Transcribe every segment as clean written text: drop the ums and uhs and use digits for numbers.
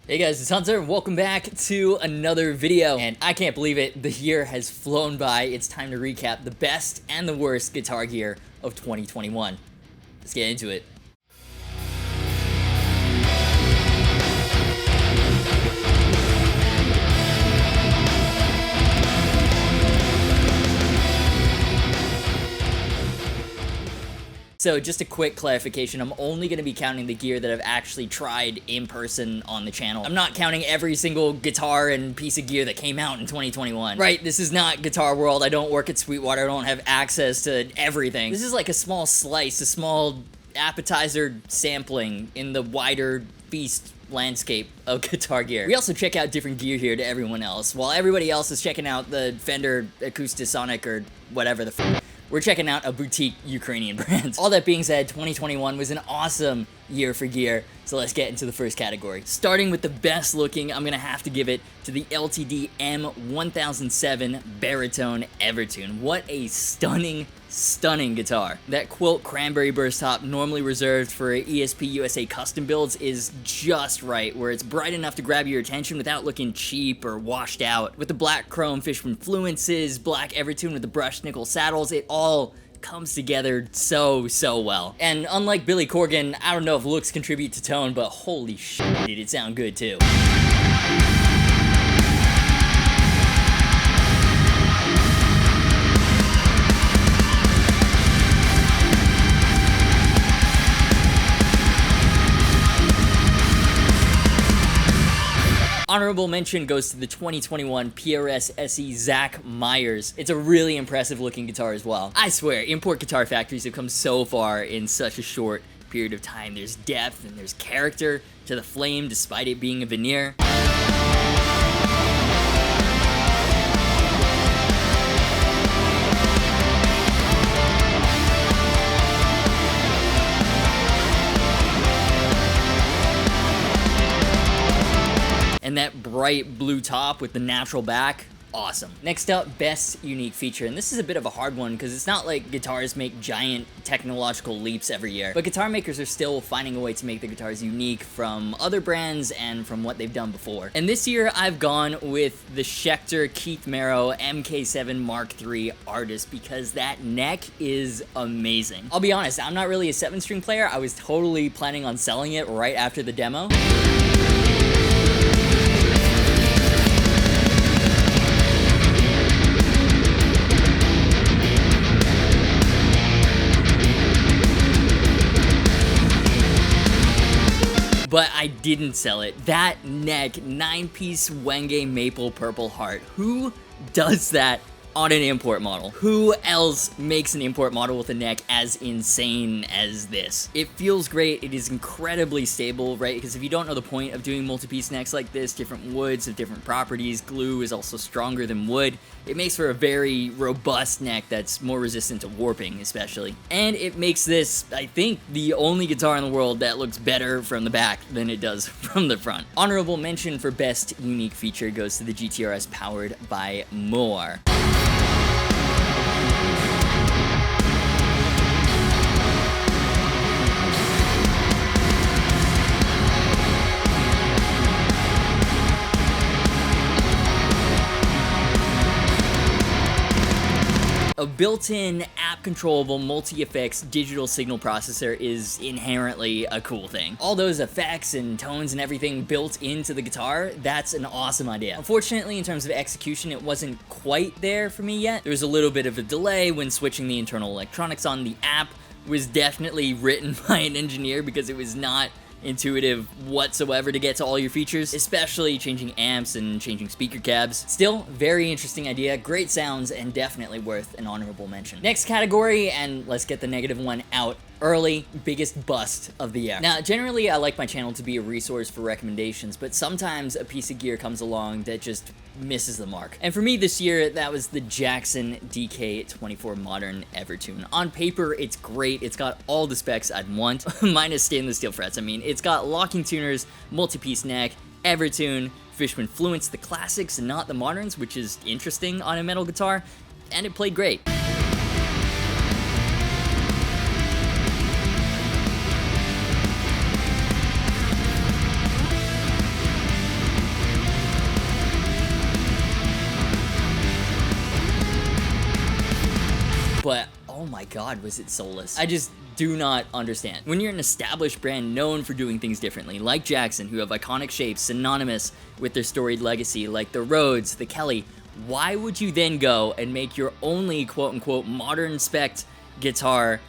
Hey guys, it's Hunter, and welcome back to another video. And I can't believe it, the year has flown by. It's time to recap the best and the worst guitar gear of 2021. Let's get into it. So just a quick clarification, I'm only going to be counting the gear that I've actually tried in person on the channel. I'm not counting every single guitar and piece of gear that came out in 2021. Right, this is not Guitar World, I don't work at Sweetwater, I don't have access to everything. This is like a small slice, a small appetizer sampling in the wider feast landscape of guitar gear. We also check out different gear here to everyone else. While everybody else is checking out the Fender Acoustasonic or whatever the f***, we're checking out a boutique Ukrainian brand. All that being said, 2021 was an awesome year for gear, so let's get into the first category. Starting with the best looking, I'm gonna have to give it to the LTD M1007 Baritone Evertune. What a stunning guitar. That quilt cranberry burst top, normally reserved for ESP USA custom builds, is just right, where it's bright enough to grab your attention without looking cheap or washed out. With the black chrome Fishman fluences, black Evertune with the brushed nickel saddles, it all comes together so well. And unlike Billy Corgan, I don't know if looks contribute to tone, but holy shit, did it sound good too. Honorable mention goes to the 2021 PRS SE Zach Myers. It's a really impressive looking guitar as well. I swear, import guitar factories have come so far in such a short period of time. There's depth and there's character to the flame despite it being a veneer. And that bright blue top with the natural back, awesome. Next up, best unique feature. And this is a bit of a hard one because it's not like guitars make giant technological leaps every year, but guitar makers are still finding a way to make the guitars unique from other brands and from what they've done before. And this year I've gone with the Schecter Keith Merrow MK7 Mark III Artist because that neck is amazing. I'll be honest, I'm not really a 7-string player. I was totally planning on selling it right after the demo. But I didn't sell it. That neck, 9-piece Wenge Maple Purple Heart. Who does that on an import model? Who else makes an import model with a neck as insane as this? It feels great. It is incredibly stable, right? Because if you don't know the point of doing multi-piece necks like this, different woods have different properties. Glue is also stronger than wood. It makes for a very robust neck that's more resistant to warping, especially. And it makes this, I think, the only guitar in the world that looks better from the back than it does from the front. Honorable mention for best unique feature goes to the GTRS powered by Moore. A built-in, app-controllable, multi-effects digital signal processor is inherently a cool thing. All those effects and tones and everything built into the guitar, that's an awesome idea. Unfortunately, in terms of execution, it wasn't quite there for me yet. There was a little bit of a delay when switching the internal electronics on. The app was definitely written by an engineer because it was not intuitive whatsoever to get to all your features, especially changing amps and changing speaker cabs. Still, very interesting idea, great sounds, and definitely worth an honorable mention. Next category, and let's get the negative one out early, biggest bust of the year. Now, generally, I like my channel to be a resource for recommendations, but sometimes a piece of gear comes along that just misses the mark. And for me this year, that was the Jackson DK24 Modern Evertune. On paper, it's great. It's got all the specs I'd want, minus stainless steel frets. I mean, it's got locking tuners, multi-piece neck, Evertune, Fishman Fluence, the classics and not the moderns, which is interesting on a metal guitar, and it played great. my god, was it soulless. I just do not understand. When you're an established brand known for doing things differently, like Jackson, who have iconic shapes synonymous with their storied legacy, like the Rhodes, the Kelly, why would you then go and make your only quote-unquote modern spec guitar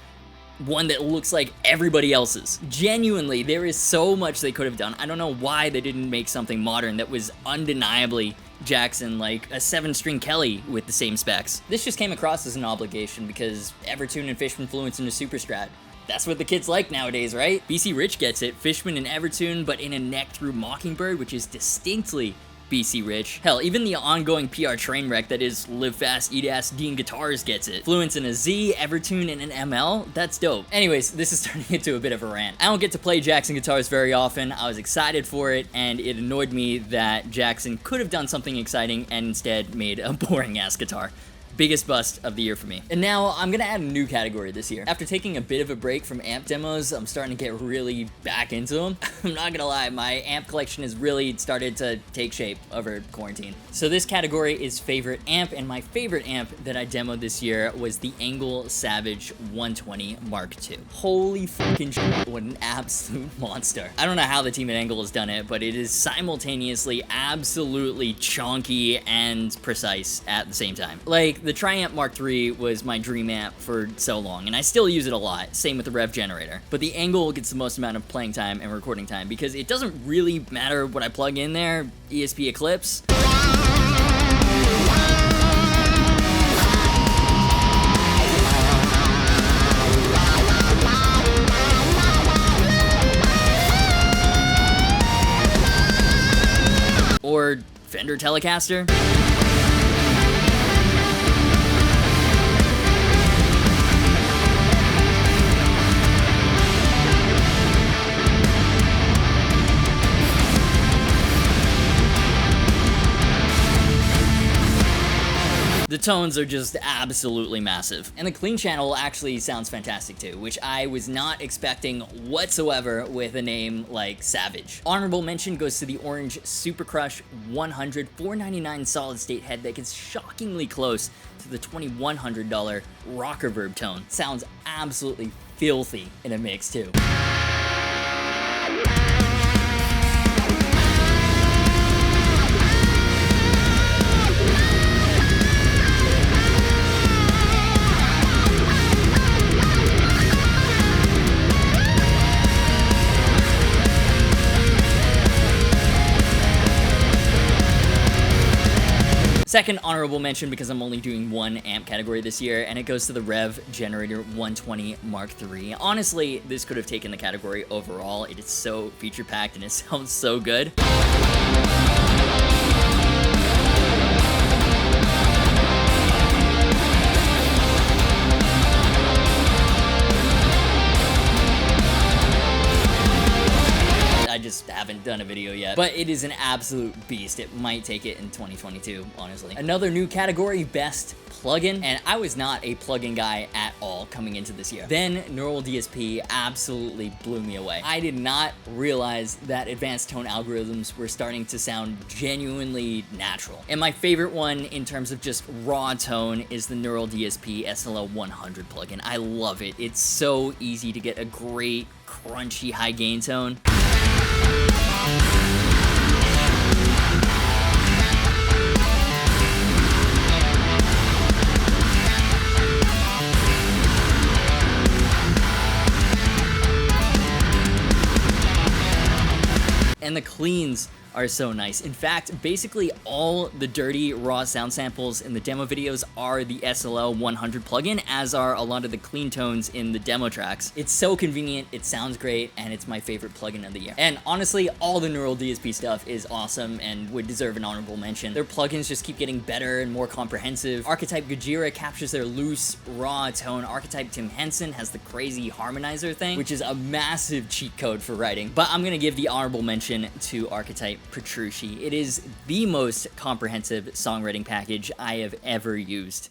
one that looks like everybody else's? Genuinely, there is so much they could have done. I don't know why they didn't make something modern that was undeniably Jackson, like a 7-string Kelly with the same specs. This just came across as an obligation because Evertune and Fishman flew into Super Strat. That's what the kids like nowadays, right? BC Rich gets it, Fishman and Evertune, but in a neck through Mockingbird, which is distinctly BC Rich. Hell, even the ongoing PR train wreck that is Live Fast, Eat Ass, Dean Guitars gets it. Fluence in a Z, Evertune in an ML, that's dope. Anyways, this is turning into a bit of a rant. I don't get to play Jackson guitars very often. I was excited for it, and it annoyed me that Jackson could have done something exciting and instead made a boring ass guitar. Biggest bust of the year for me. And now I'm gonna add a new category this year. After taking a bit of a break from amp demos, I'm starting to get really back into them. I'm not gonna lie, my amp collection has really started to take shape over quarantine. So this category is favorite amp, and my favorite amp that I demoed this year was the Angle Savage 120 Mark II. Holy fucking shit, what an absolute monster. I don't know how the team at Angle has done it, but it is simultaneously absolutely chonky and precise at the same time. Like, the Triamp Mark III was my dream amp for so long, and I still use it a lot, same with the Rev Generator. But the Angle gets the most amount of playing time and recording time because it doesn't really matter what I plug in there, ESP Eclipse. Or Fender Telecaster. The tones are just absolutely massive. And the clean channel actually sounds fantastic too, which I was not expecting whatsoever with a name like Savage. Honorable mention goes to the orange Super Crush 100 $499 solid state head that gets shockingly close to the $2,100 rock reverb tone. Sounds absolutely filthy in a mix too. Second honorable mention, because I'm only doing one amp category this year, and it goes to the Rev Generator 120 Mark III. Honestly, this could have taken the category overall. It is so feature-packed and it sounds so good. I just haven't done a video yet, but it is an absolute beast. It might take it in 2022, honestly. Another new category, best plugin, and I was not a plugin guy at all coming into this year. Then Neural DSP absolutely blew me away. I did not realize that advanced tone algorithms were starting to sound genuinely natural. And my favorite one in terms of just raw tone is the Neural DSP SLL 100 plugin. I love it. It's so easy to get a great crunchy high gain tone. And the cleans are so nice. In fact, basically all the dirty raw sound samples in the demo videos are the SLL 100 plugin, as are a lot of the clean tones in the demo tracks. It's so convenient, it sounds great, and it's my favorite plugin of the year. And honestly, all the Neural DSP stuff is awesome and would deserve an honorable mention. Their plugins just keep getting better and more comprehensive. Archetype Gojira captures their loose, raw tone. Archetype Tim Henson has the crazy harmonizer thing, which is a massive cheat code for writing. But I'm gonna give the honorable mention to Archetype Petrucci. It is the most comprehensive songwriting package I have ever used.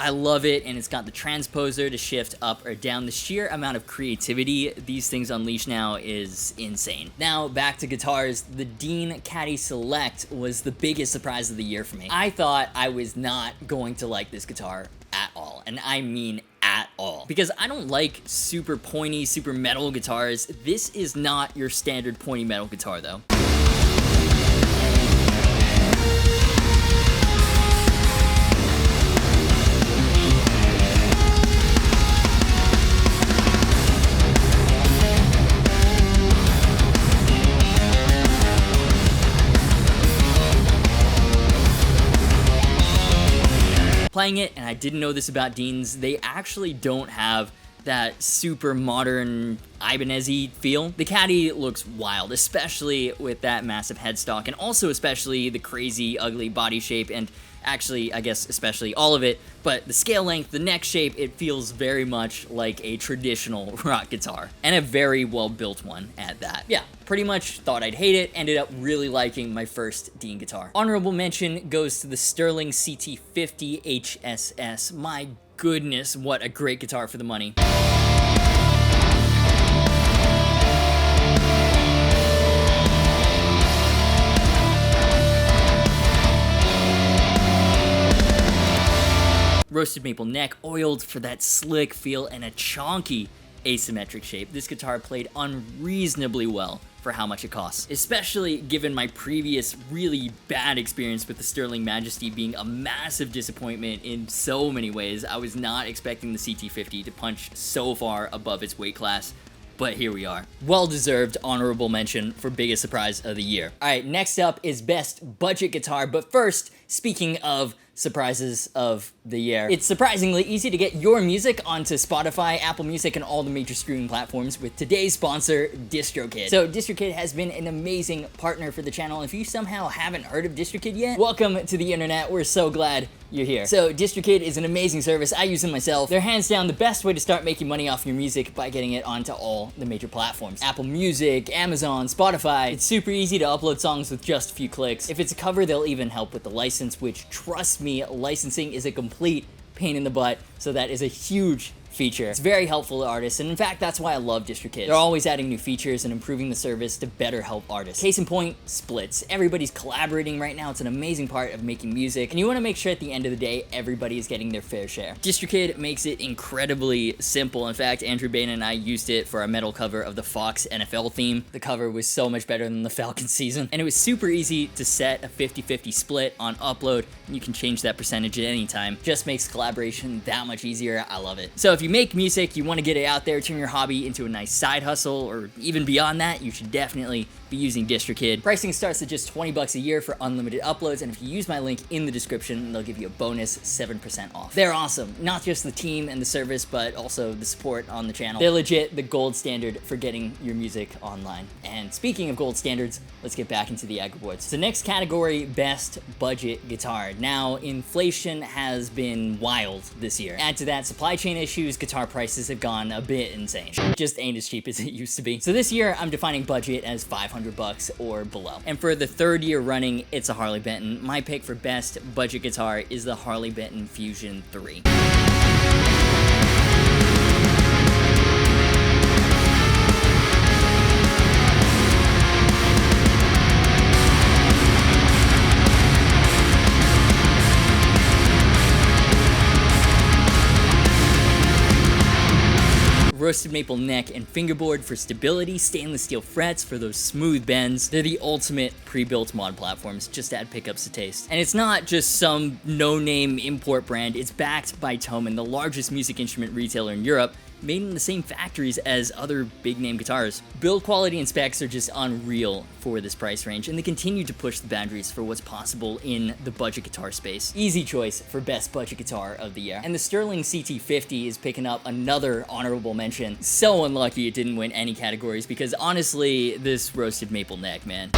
I love it, and it's got the transposer to shift up or down. The sheer amount of creativity these things unleash now is insane. Now, back to guitars. The Dean Caddy Select was the biggest surprise of the year for me. I thought I was not going to like this guitar at all, and I mean at all, because I don't like super pointy, super metal guitars. This is not your standard pointy metal guitar, though. Playing it, and I didn't know this about Deans, they actually don't have that super modern Ibanez-y feel. The Caddy looks wild, especially with that massive headstock, and also especially the crazy, ugly body shape, and actually, I guess, especially all of it, but the scale length, the neck shape, it feels very much like a traditional rock guitar, and a very well-built one at that. Yeah, pretty much thought I'd hate it, ended up really liking my first Dean guitar. Honorable mention goes to the Sterling CT50 HSS. My goodness, what a great guitar for the money. Roasted maple neck, oiled for that slick feel, and a chonky asymmetric shape. This guitar played unreasonably well for how much it costs, especially given my previous really bad experience with the Sterling Majesty being a massive disappointment in so many ways. I was not expecting the CT50 to punch so far above its weight class, but here we are. Well-deserved honorable mention for biggest surprise of the year. All right, next up is best budget guitar, but first, speaking of surprises of the year, it's surprisingly easy to get your music onto Spotify, Apple Music, and all the major streaming platforms with today's sponsor, DistroKid. So DistroKid has been an amazing partner for the channel. If you somehow haven't heard of DistroKid yet, welcome to the internet. We're so glad you're here. So DistroKid is an amazing service. I use them myself. They're hands down the best way to start making money off your music by getting it onto all the major platforms. Apple Music, Amazon, Spotify. It's super easy to upload songs with just a few clicks. If it's a cover, they'll even help with the license, which, trust me, licensing is a complete pain in the butt, so that is a huge feature. It's very helpful to artists, and in fact, that's why I love DistroKid. They're always adding new features and improving the service to better help artists. Case in point, splits. Everybody's collaborating right now. It's an amazing part of making music, and you want to make sure at the end of the day, everybody is getting their fair share. DistroKid makes it incredibly simple. In fact, Andrew Bain and I used it for our metal cover of the Fox NFL theme. The cover was so much better than the Falcons season, and it was super easy to set a 50-50 split on upload, and you can change that percentage at any time. Just makes collaboration that much easier. I love it. So if you make music, you want to get it out there, turn your hobby into a nice side hustle, or even beyond that, you should definitely be using DistroKid. Pricing starts at just $20 a year for unlimited uploads, and if you use my link in the description, they'll give you a bonus 7% off. They're awesome. Not just the team and the service, but also the support on the channel. They're legit the gold standard for getting your music online. And speaking of gold standards, let's get back into the Aguwards. So next category, best budget guitar. Now, inflation has been wild this year. Add to that supply chain issues, guitar prices have gone a bit insane. Just ain't as cheap as it used to be. So this year, I'm defining budget as $500 or below. And for the third year running, it's a Harley Benton. My pick for best budget guitar is the Harley Benton Fusion 3. Roasted maple neck and fingerboard for stability, stainless steel frets for those smooth bends. They're the ultimate pre-built mod platforms, just add pickups to taste. And it's not just some no-name import brand, it's backed by Thomann, the largest music instrument retailer in Europe, made in the same factories as other big-name guitars. Build quality and specs are just unreal for this price range, and they continue to push the boundaries for what's possible in the budget guitar space. Easy choice for best budget guitar of the year. And the Sterling CT50 is picking up another honorable mention. So unlucky it didn't win any categories, because honestly, this roasted maple neck, man.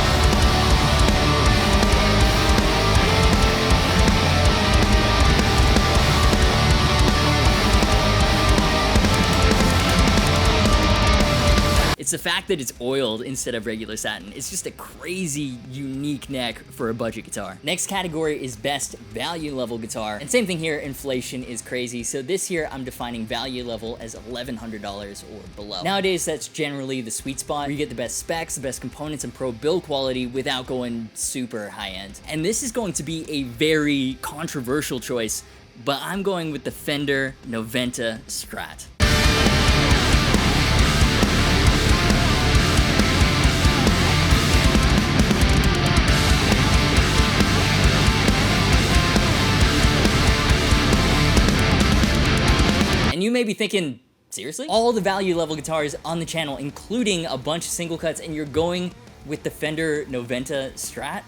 It's the fact that it's oiled instead of regular satin. It's just a crazy, unique neck for a budget guitar. Next category is best value level guitar. And same thing here, inflation is crazy. So this year I'm defining value level as $1,100 or below. Nowadays, that's generally the sweet spot where you get the best specs, the best components, and pro build quality without going super high end. And this is going to be a very controversial choice, but I'm going with the Fender Noventa Strat. And you may be thinking, seriously? All the value level guitars on the channel, including a bunch of single cuts, and you're going with the Fender Noventa Strat?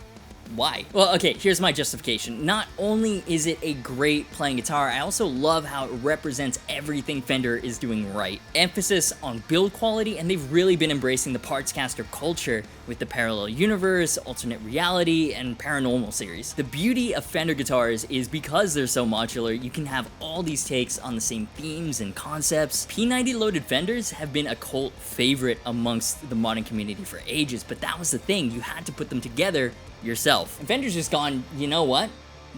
Why? Well, okay, here's my justification. Not only is it a great playing guitar, I also love how it represents everything Fender is doing right. Emphasis on build quality, and they've really been embracing the parts caster culture with the parallel universe, alternate reality, and paranormal series. The beauty of Fender guitars is because they're so modular, you can have all these takes on the same themes and concepts. P90 loaded Fenders have been a cult favorite amongst the modern community for ages, but that was the thing, you had to put them together yourself. And Fender's just gone, you know what?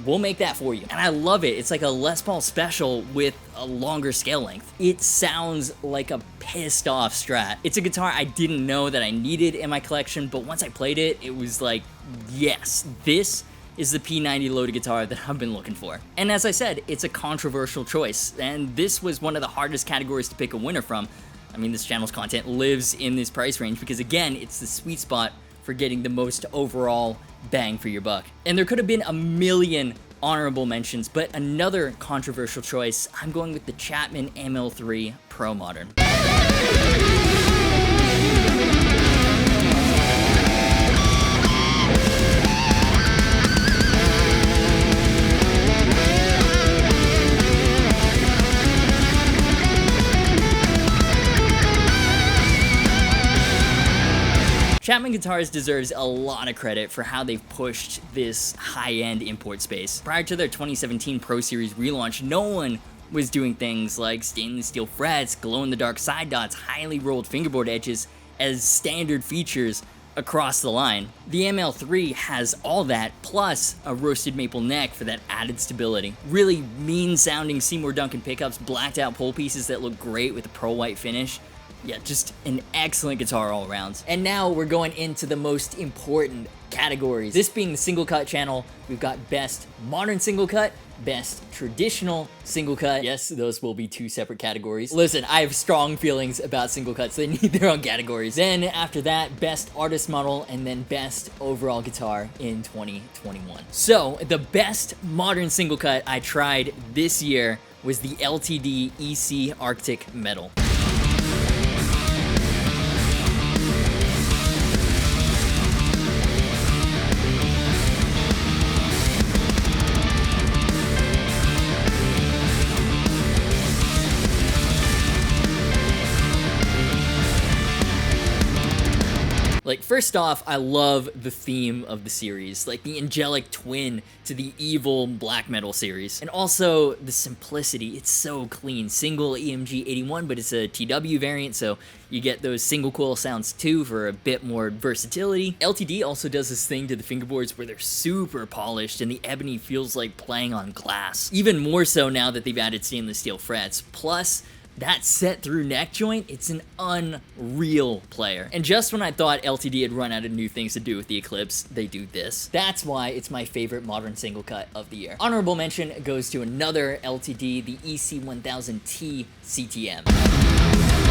We'll make that for you. And I love it. It's like a Les Paul special with a longer scale length. It sounds like a pissed off Strat. It's a guitar I didn't know that I needed in my collection, but once I played it, it was like, yes, this is the P90 loaded guitar that I've been looking for. And as I said, it's a controversial choice, and this was one of the hardest categories to pick a winner from. I mean, this channel's content lives in this price range because, again, it's the sweet spot for getting the most overall bang for your buck. And there could have been a million honorable mentions, but another controversial choice, I'm going with the Chapman ML3 Pro Modern. Chapman Guitars deserves a lot of credit for how they've pushed this high-end import space. Prior to their 2017 Pro Series relaunch, no one was doing things like stainless steel frets, glow-in-the-dark side dots, highly rolled fingerboard edges as standard features across the line. The ML3 has all that, plus a roasted maple neck for that added stability. Really mean-sounding Seymour Duncan pickups, blacked-out pole pieces that look great with a pearl white finish. Yeah, just an excellent guitar all around. And now we're going into the most important categories. This being the single cut channel, we've got best modern single cut, best traditional single cut. Yes, those will be two separate categories. Listen, I have strong feelings about single cuts. They need their own categories. Then after that, best artist model, and then best overall guitar in 2021. So the best modern single cut I tried this year was the LTD EC Arctic Metal. Like, first off, I love the theme of the series, like the angelic twin to the evil black metal series. And also the simplicity, it's so clean. Single EMG 81, but it's a TW variant, so you get those single coil sounds too for a bit more versatility. LTD also does this thing to the fingerboards where they're super polished and the ebony feels like playing on glass. Even more so now that they've added stainless steel frets. Plus, that set through neck joint, it's an unreal player. And just when I thought LTD had run out of new things to do with the Eclipse, they do this. That's why it's my favorite modern single cut of the year. Honorable mention goes to another LTD, the EC1000T CTM.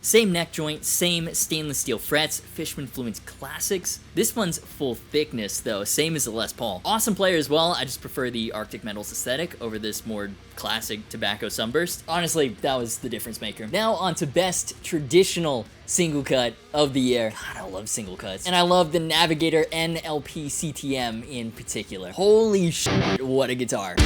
Same neck joint, same stainless steel frets, Fishman Fluence Classics. This one's full thickness though, same as the Les Paul. Awesome player as well, I just prefer the Arctic Metals aesthetic over this more classic tobacco sunburst. Honestly, that was the difference maker. Now on to best traditional single cut of the year. God, I love single cuts. And I love the Navigator NLP CTM in particular. Holy shit, what a guitar.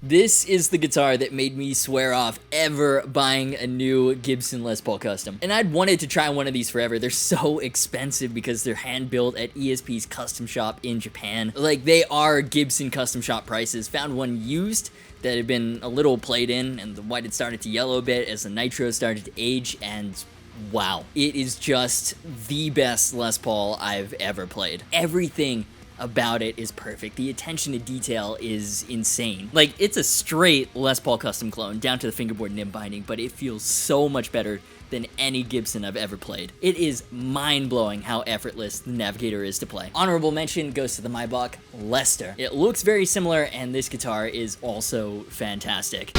This is the guitar that made me swear off ever buying a new Gibson Les Paul Custom. And I'd wanted to try one of these forever. They're so expensive because they're hand-built at ESP's custom shop in Japan. Like, they are Gibson custom shop prices. Found one used that had been a little played in, and the white had started to yellow a bit as the nitro started to age, and wow. It is just the best Les Paul I've ever played. Everything about it is perfect. The attention to detail is insane. Like, it's a straight Les Paul custom clone down to the fingerboard nib binding, but it feels so much better than any Gibson I've ever played. It is mind-blowing how effortless the Navigator is to play. Honorable mention goes to the Maybach Lester. It looks very similar, and this guitar is also fantastic.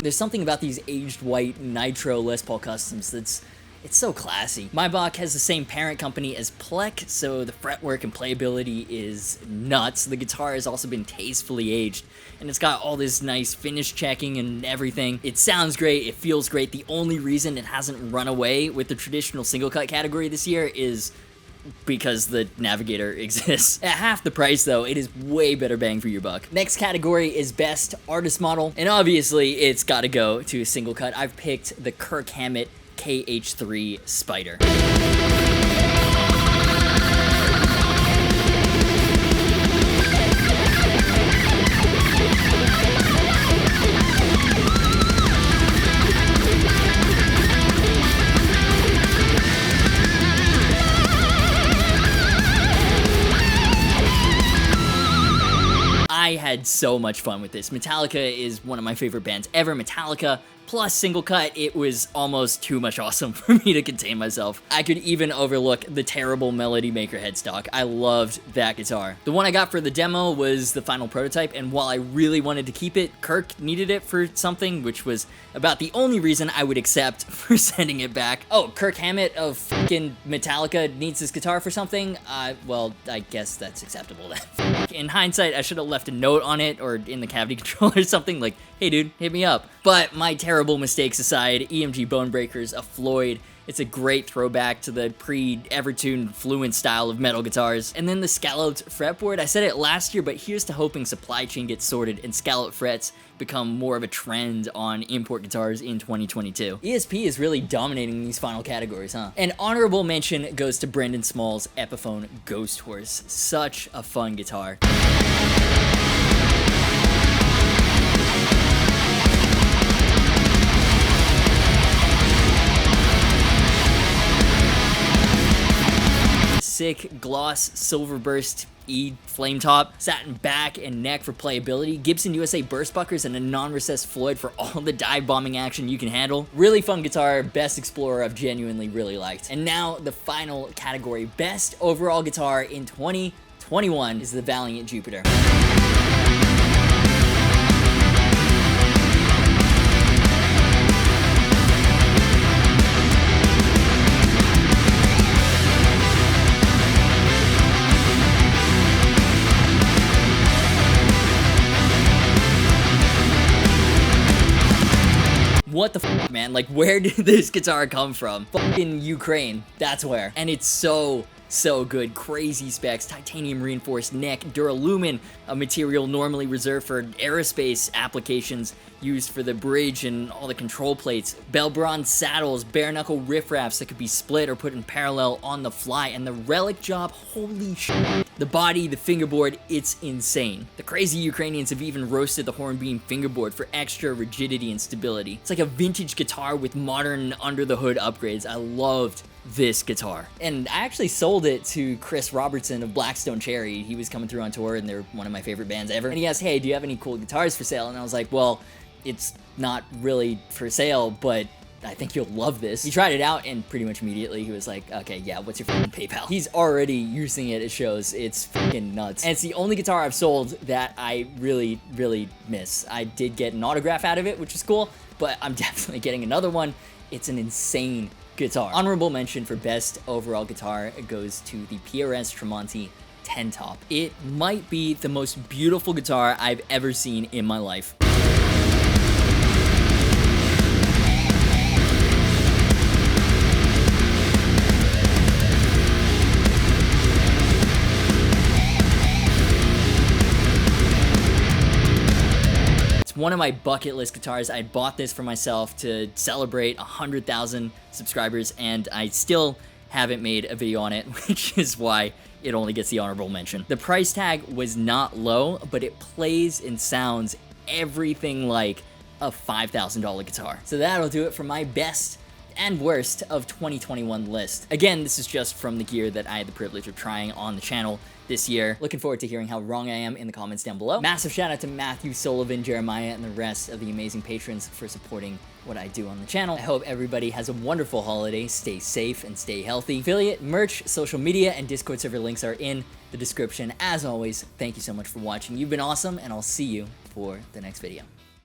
There's something about these aged white nitro Les Paul Customs it's so classy. Maybach has the same parent company as Plek, so the fretwork and playability is nuts. The guitar has also been tastefully aged, and it's got all this nice finish checking and everything. It sounds great, it feels great. The only reason it hasn't run away with the traditional single cut category this year is because the Navigator exists. At half the price though, it is way better bang for your buck. Next category is Best Artist Model, and obviously it's gotta go to a single cut. I've picked the Kirk Hammett KH3 Spider. I had so much fun with this. Metallica is one of my favorite bands ever. Metallica plus single cut, it was almost too much awesome for me to contain myself. I could even overlook the terrible Melody Maker headstock. I loved that guitar. The one I got for the demo was the final prototype, and while I really wanted to keep it, Kirk needed it for something, which was about the only reason I would accept for sending it back. Oh, Kirk Hammett of fucking Metallica needs his guitar for something? Well, I guess that's acceptable then. In hindsight, I should have left a note on it or in the cavity control or something like, hey dude, hit me up. But my terrible mistakes aside, EMG Bonebreakers, a Floyd, it's a great throwback to the pre-Evertune Fluent style of metal guitars. And then the scalloped fretboard, I said it last year, but here's to hoping supply chain gets sorted and scalloped frets become more of a trend on import guitars in 2022. ESP is really dominating these final categories, huh? An honorable mention goes to Brendan Small's Epiphone Ghost Horse. Such a fun guitar. Sick gloss silver burst E flame top, satin back and neck for playability, Gibson USA burst buckers, and a non-recessed Floyd for all the dive bombing action you can handle. Really fun guitar, best Explorer I've genuinely really liked. And now the final category, best overall guitar in 2021 is the Valiant Jupiter. What the f, man? Like, where did this guitar come from? Fucking Ukraine. That's where. And it's so good. Crazy specs, titanium reinforced neck, duralumin, a material normally reserved for aerospace applications used for the bridge and all the control plates, bell bronze saddles, bare knuckle riffraffs that could be split or put in parallel on the fly, and the relic job, holy shit. The body, the fingerboard, it's insane. The crazy Ukrainians have even roasted the hornbeam fingerboard for extra rigidity and stability. It's like a vintage guitar with modern under the hood upgrades. I loved this guitar. And I actually sold it to Chris Robertson of Blackstone Cherry. He was coming through on tour and they're one of my favorite bands ever. And he asked, hey, do you have any cool guitars for sale? And I was like, well, it's not really for sale, but I think you'll love this. He tried it out and pretty much immediately he was like, okay, yeah, what's your fucking PayPal? He's already using it at shows. It's fucking nuts. And it's the only guitar I've sold that I really miss. I did get an autograph out of it, which is cool, but I'm definitely getting another one. It's an insane guitar. Honorable mention for best overall guitar goes to the PRS Tremonti 10 top. It might be the most beautiful guitar I've ever seen in my life. One of my bucket list guitars. I bought this for myself to celebrate 100,000 subscribers, and I still haven't made a video on it, which is why it only gets the honorable mention. The price tag was not low, but it plays and sounds everything like a $5,000 guitar. So that'll do it for my best and worst of 2021 list. Again, this is just from the gear that I had the privilege of trying on the channel this year. Looking forward to hearing how wrong I am in the comments down below. Massive shout out to Matthew, Sullivan, Jeremiah, and the rest of the amazing patrons for supporting what I do on the channel. I hope everybody has a wonderful holiday. Stay safe and stay healthy. Affiliate, merch, social media, and Discord server links are in the description. As always, thank you so much for watching. You've been awesome, and I'll see you for the next video.